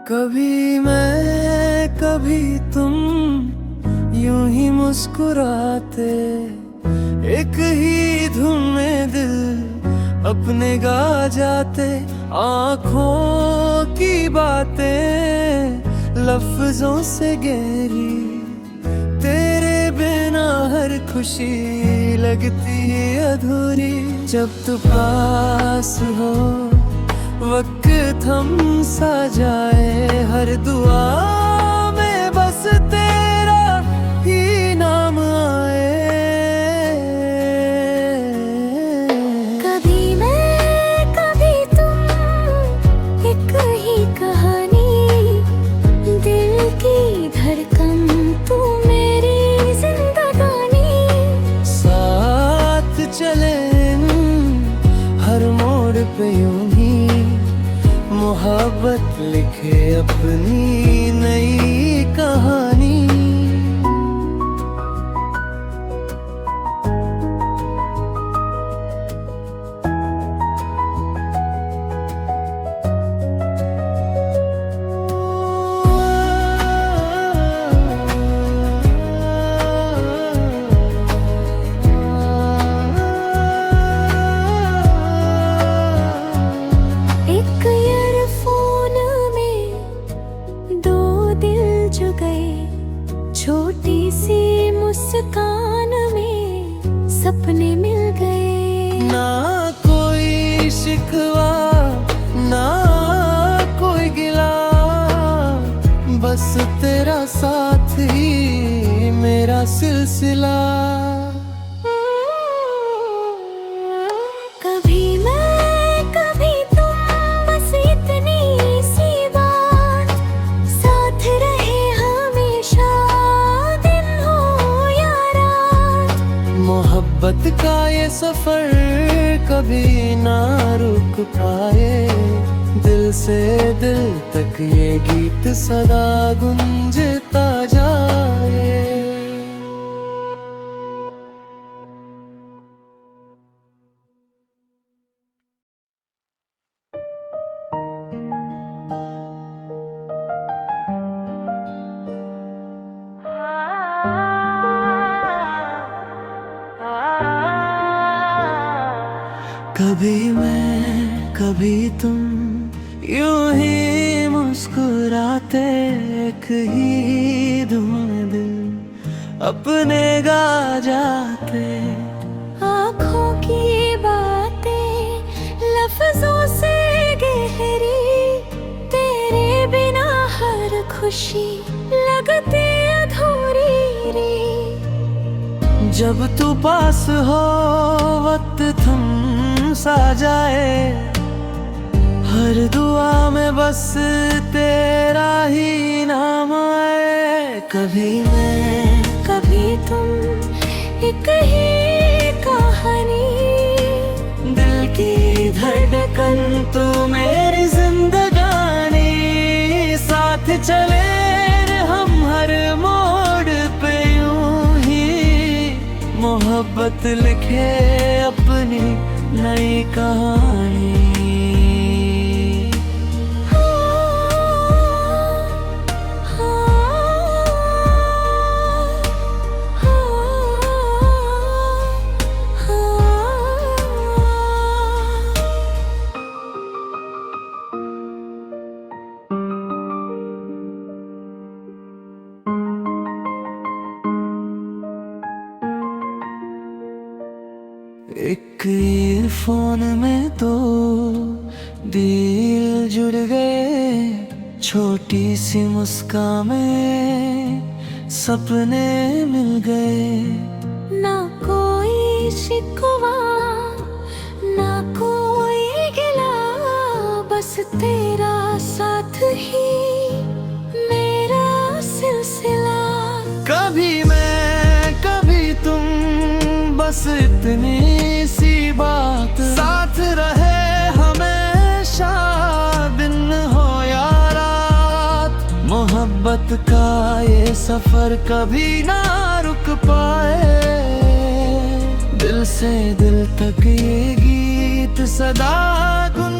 कभी मैं कभी तुम यूं ही मुस्कुराते, एक ही धुन में दिल अपने गा जाते। आँखों की बातें लफ्जों से गहरी, तेरे बिना हर खुशी लगती है अधूरी। जब तू पास हो वक्त थम सा जाए, हर दुआ में बस तेरा ही नाम आए। कभी मैं कभी तुम, एक ही कहानी, दिल की धड़कन तू मेरी जिंदगानी। साथ चले हर मोड़ पे यूं ही मोहब्बत लिखे अपनी नई कहानी। छोटी सी मुस्कान में सपने मिल गए। ना कोई शिकवा ना कोई गिला, बस तेरा साथ ही मेरा सिलसिला। कभी मैं कभी तुम, बस इतनी सी बात, साथ रहे हमेशा दिन हो या रात। मोहब्बत का ये सफर कभी ना रुक पाए, दिल से दिल तक ये गीत सदा गुंजता जाए। कभी मैं कभी तुम यूं ही मुस्कुराते, एक ही धुन में दिल अपने गा जाते। आँखों की बातें लफ्जों से गहरी, तेरे बिना हर खुशी लगती अधूरी रे। जब तू पास हो वक्त थम सा जाए, हर दुआ में बस तेरा ही नाम आए। कभी मैं कभी तुम, एक ही कहानी, दिल की धड़कन तू मेरी जिंदगानी। साथ चले हम हर मोड़ पे यूं ही मोहब्बत लिखे अपनी नई कहानी। एक ईयरफोन में तो दिल जुड़ गए, छोटी सी मुस्कान में सपने मिल गए। ना कोई शिकवा ना कोई गिला, बस तेरा साथ ही मेरा सिलसिला। कभी मैं कभी तुम, बस इतनी सी बात, साथ रहे हमेशा दिन हो या रात। मोहब्बत का ये सफर कभी ना रुक पाए, दिल से दिल तक ये गीत सदा गुन